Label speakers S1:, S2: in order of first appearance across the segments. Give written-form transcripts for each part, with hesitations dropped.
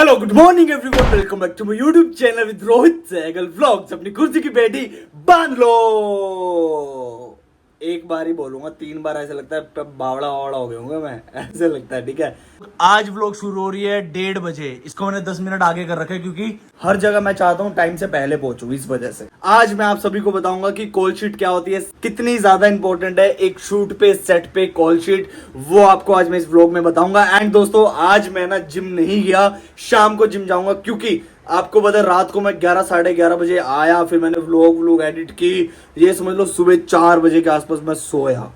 S1: Hello good morning everyone, welcome back to my YouTube channel with Rohit Sehgal vlogs. अपनी कुर्सी की पेटी बांध लो। एक बार ही बोलूंगा, 3 बार ऐसा लगता है बावड़ा वावड़ा हो गया हूँ मैं, ऐसे लगता है। ठीक है, आज व्लॉग शुरू हो रही है 1:30 बजे। इसको मैंने 10 मिनट आगे कर रखा है क्योंकि हर जगह मैं चाहता हूँ टाइम से पहले पहुंचूं, इस वजह से। आज मैं आप सभी को बताऊंगा कि कॉल शीट क्या होती है, कितनी ज्यादा इंपॉर्टेंट है एक शूट पे, सेट पे कॉल शीट, वो आपको आज मैं इस व्लॉग में बताऊंगा। एंड दोस्तों, आज मैं ना जिम नहीं गया, शाम को जिम जाऊंगा क्योंकि आपको पता है रात को मैं 11 साढ़े 11 बजे आया, फिर मैंने व्लॉग एडिट की, ये समझ लो सुबह 4 बजे के आसपास मैं सोया।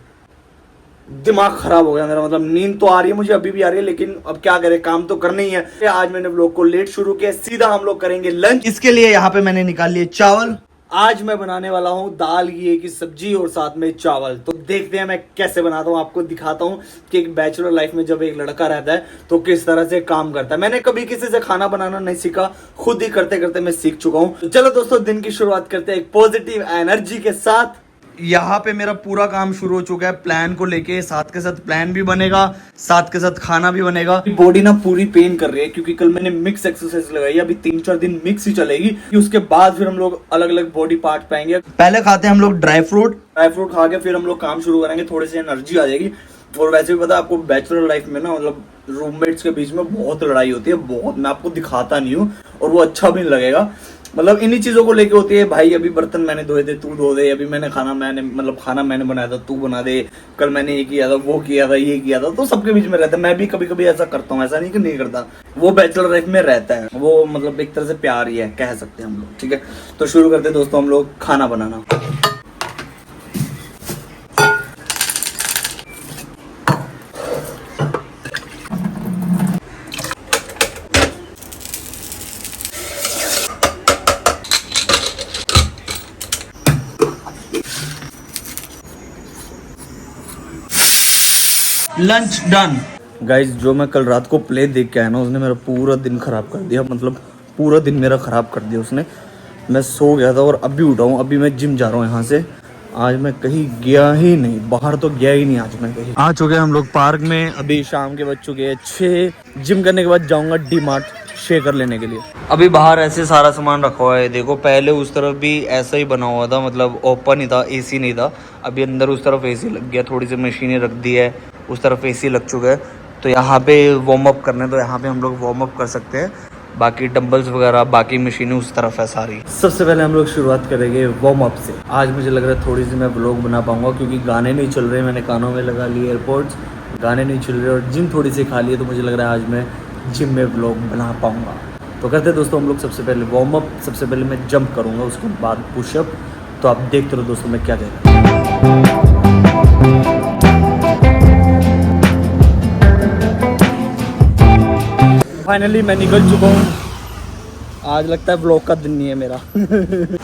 S1: दिमाग खराब हो गया मेरा, मतलब नींद तो आ रही है मुझे, अभी भी आ रही है, लेकिन अब क्या करें, काम तो करना ही है। आज मैंने व्लॉग को लेट शुरू किया, सीधा हम लोग करेंगे लंच। इसके लिए यहाँ पे मैंने निकाल लिए चावल। आज मैं बनाने वाला हूँ दाल घी की सब्जी और साथ में चावल। तो देखते हैं मैं कैसे बनाता हूँ, आपको दिखाता हूँ कि एक बैचलर लाइफ में जब एक लड़का रहता है तो किस तरह से काम करता है। मैंने कभी किसी से खाना बनाना नहीं सीखा, खुद ही करते करते मैं सीख चुका हूँ। तो चलो दोस्तों, दिन की शुरुआत करते हैं एक पॉजिटिव एनर्जी के साथ। यहाँ पे मेरा पूरा काम शुरू हो चुका है प्लान को लेके, साथ के साथ प्लान भी बनेगा, साथ के साथ खाना भी बनेगा। बॉडी ना पूरी पेन कर रही है क्योंकि कल मैंने मिक्स एक्सरसाइज लगाई, अभी 3-4 दिन मिक्स ही चलेगी। उसके बाद फिर हम लोग अलग अलग बॉडी पार्ट पाएंगे। पहले खाते हैं हम लोग ड्राई फ्रूट खा के फिर हम लोग काम शुरू करेंगे, थोड़ी सी एनर्जी आ जाएगी। और वैसे भी पता है आपको, बैचलर लाइफ में ना मतलब रूममेट्स के बीच में बहुत लड़ाई होती है, बहुत। मैं आपको दिखाता नहीं हूँ और वो अच्छा भी नहीं लगेगा, मतलब इन्हीं चीजों को लेके होती है। भाई अभी बर्तन मैंने धोए थे, तू धो दे। अभी खाना मैंने बनाया था, तू बना दे। कल मैंने ये किया था, वो किया था, ये किया था। तो सबके बीच में रहता है। मैं भी कभी कभी ऐसा करता हूँ, ऐसा नहीं कि नहीं करता। वो बैचलर लाइफ में रहता है, वो मतलब एक तरह से प्यार ही है, कह सकते हैं हम लोग। ठीक है, तो शुरू करते हैं दोस्तों हम लोग खाना बनाना। Lunch done. गाइज, जो मैं कल रात को प्ले देख के आया ना, उसने मेरा पूरा दिन खराब कर दिया, मतलब पूरा दिन मेरा खराब कर दिया उसने। मैं सो गया था और अभी उठा हूँ, अभी मैं जिम जा रहा हूँ यहाँ से। आज मैं कहीं गया ही नहीं, बाहर तो गया ही नहीं आज मैं कहीं। आ चुके हैं हम लोग पार्क में, अभी शाम के बज चुके हैं 6। जिम करने के बाद जाऊँगा डी-मार्ट शेकर लेने के लिए। अभी बाहर ऐसे सारा सामान रखा हुआ है, देखो। पहले उस तरफ भी ऐसा ही बना हुआ था, मतलब ओपन ही था, एसी नहीं था। अभी अंदर उस तरफ एसी लग गया, थोड़ी सी मशीनें रख दी है, उस तरफ एसी लग चुका है। तो यहाँ पे वार्म अप करने, तो यहाँ पे हम लोग वार्म अप कर सकते हैं। बाकी डंबल्स वगैरह, बाकी मशीनें उस तरफ है सारी। सबसे पहले हम लोग शुरुआत करेंगे वार्म अप से। आज मुझे लग रहा है थोड़ी सी मैं व्लॉग बना पाऊंगा क्योंकि गाने नहीं चल रहे। मैंने कानों में लगा लिए एयरपोर्ट्स, गाने नहीं चल रहे, और जिम थोड़ी सी खा ली है। तो मुझे लग रहा है आज मैं जिम में व्लॉग बना पाऊंगा। तो करते हैं दोस्तों हम लोग सबसे पहले वार्म अप। सबसे पहले मैं जंप करूँगा, उसके बाद पुशअप। तो आप देखते रहो दोस्तों मैं क्या कह रहा हूँ। फाइनली मैं निकल चुका हूँ। आज लगता है व्लॉग का दिन नहीं है मेरा।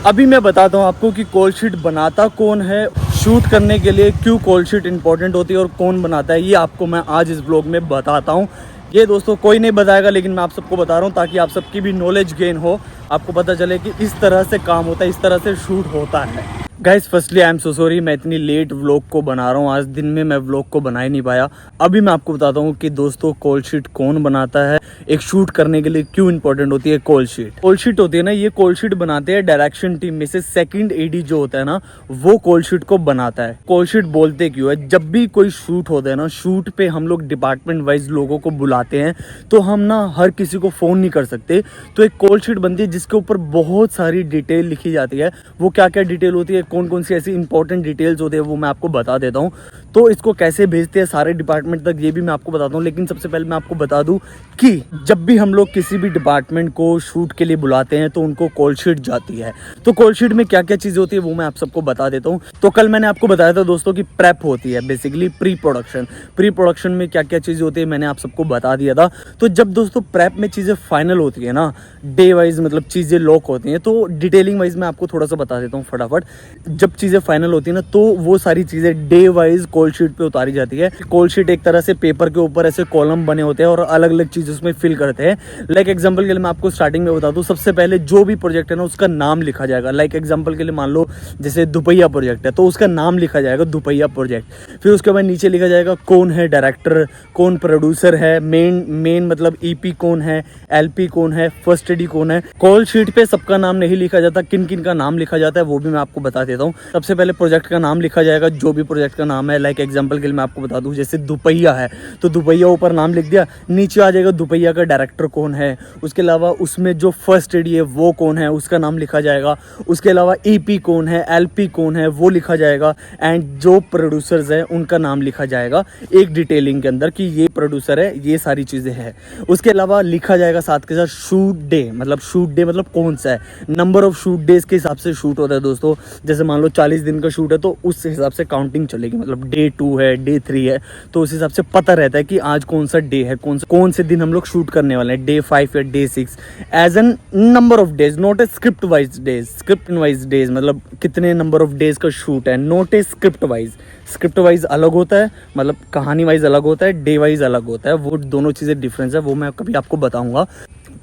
S1: अभी मैं बताता हूँ आपको कि कॉल शीट बनाता कौन है, शूट करने के लिए क्यों कॉल शीट इंपॉर्टेंट होती है और कौन बनाता है, ये आपको मैं आज इस व्लॉग में बताता हूँ। ये दोस्तों कोई नहीं बताएगा, लेकिन मैं आप सबको बता रहा हूँ ताकि आप सबकी भी नॉलेज गेन हो, आपको पता चले कि इस तरह से काम होता है, इस तरह से शूट होता है। Guys, firstly I am so sorry, मैं इतनी लेट व्लॉग को बना रहा हूँ। आज दिन में मैं व्लॉग को बना ही नहीं पाया। अभी मैं आपको बताता हूँ कि दोस्तों कॉल शीट कौन बनाता है, एक शूट करने के लिए क्यों इंपॉर्टेंट होती है कॉल शीट। कॉल शीट होती है ना, ये कॉल शीट बनाते हैं डायरेक्शन टीम में से सेकंड एडी जो होता है ना, वो कॉल शीट को बनाता है। कॉल शीट बोलते क्यों है, जब भी कोई शूट होता है ना, शूट पे हम लोग डिपार्टमेंट वाइज लोगों को बुलाते हैं, तो हम ना हर किसी को फोन नहीं कर सकते। तो एक कॉल शीट बनती है जिसके ऊपर बहुत सारी डिटेल लिखी जाती है। वो क्या क्या डिटेल होती है, कौन कौन सी ऐसी इंपॉर्टेंट डिटेल्स होती है, वो मैं आपको बता देता हूँ। तो इसको कैसे भेजते हैं सारे डिपार्टमेंट तक, ये भी मैं आपको बताता हूँ। लेकिन सबसे पहले मैं आपको बता दूं कि जब भी हम लोग किसी भी डिपार्टमेंट को शूट के लिए बुलाते हैं तो उनको कॉल शीट जाती है। तो कॉल शीट में क्या क्या चीज़ें होती है वो मैं आप सबको बता देता हूँ। तो कल मैंने आपको बताया था दोस्तों कि प्रेप होती है, बेसिकली प्री प्रोडक्शन में क्या क्या चीज़ें होती है मैंने आप सबको बता दिया था। तो जब दोस्तों प्रेप में चीज़ें फाइनल होती है ना, डे वाइज मतलब चीज़ें लॉक होती हैं, तो डिटेलिंग वाइज मैं आपको थोड़ा सा बता देता हूँ फटाफट। जब चीज़ें फाइनल होती है ना तो वो सारी चीज़ें डे वाइज कॉल शीट पे उतारी जाती है। कॉल शीट एक तरह से पेपर के ऊपर ऐसे कॉलम बने होते हैं और अलग अलग चीज़ उसमें फिल करते हैं। लाइक एग्जांपल के लिए मैं आपको स्टार्टिंग में बता दूं, सबसे पहले जो भी प्रोजेक्ट है ना उसका नाम लिखा जाएगा। लाइक एग्जांपल के लिए मान लो जैसे दुपहिया प्रोजेक्ट है तो उसका नाम लिखा जाएगा दुपहिया प्रोजेक्ट। फिर उसके बाद नीचे लिखा जाएगा कौन है डायरेक्टर, कौन प्रोड्यूसर है, मेन मतलब ईपी कौन है, एलपी कौन है, फर्स्ट एडी कौन है। कॉल शीट पे सबका नाम नहीं लिखा जाता, किन किन का नाम लिखा जाता है वो भी मैं आपको बता देता हूँ। सबसे पहले प्रोजेक्ट का नाम लिखा जाएगा, जो भी प्रोजेक्ट का नाम है। लाइक एग्जांपल के लिए मैं आपको बता दूं, जैसे दुपहिया है तो दुपहिया ऊपर नाम लिख दिया, नीचे आ जाएगा दुपहिया का डायरेक्टर कौन है, उसके अलावा उसमें जो फर्स्ट एडी है वो कौन है उसका नाम लिखा जाएगा, उसके अलावा ईपी कौन है, एलपी कौन है वो लिखा जाएगा, एंड जो प्रोड्यूसर्स हैं उनका नाम लिखा जाएगा एक डिटेलिंग के अंदर कि ये प्रोड्यूसर है, ये सारी चीज़ें हैं। उसके अलावा लिखा जाएगा साथ के साथ शूट डे मतलब कौन सा है, नंबर ऑफ शूट डेज के हिसाब से शूट होता है दोस्तों। जैसे मान लो 40 दिन का शूट है तो उस हिसाब से काउंटिंग चलेगी, मतलब डे 2 है, डे 3 है, तो उस हिसाब से पता रहता है कि आज कौन सा डे है, कौन से दिन हम लोग शूट करने वाले हैं, डे 5 या day 6, as an number of days, not a script wise days. Script wise days मतलब कितने नंबर ऑफ डेज का शूट है, not a script wise. Script wise अलग होता है, मतलब कहानी वाइज अलग होता है, डे वाइज अलग होता है, वो दोनों चीज़ें डिफरेंस है, वो मैं कभी आपको बताऊंगा।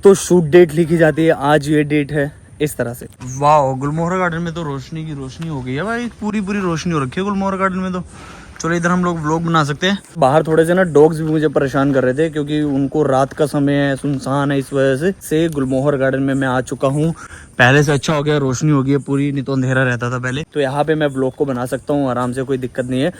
S1: तो शूट डेट लिखी जाती है, आज ये डेट है, इस तरह से। वाह, गुलमोहर गार्डन में तो रोशनी की रोशनी हो गई है भाई, पूरी रोशनी हो रखी है गुलमोहर गार्डन में तो। चलो इधर हम लोग व्लॉग बना सकते हैं। बाहर थोड़े से ना डॉग्स भी मुझे परेशान कर रहे थे क्योंकि उनको रात का समय है, सुनसान है, इस वजह से गुलमोहर गार्डन में मैं आ चुका हूँ। पहले से अच्छा हो गया, रोशनी हो गई है पूरी, नहीं तो अंधेरा रहता था पहले। तो यहाँ पे मैं व्लॉग को बना सकता हूँ आराम से, कोई दिक्कत नहीं है।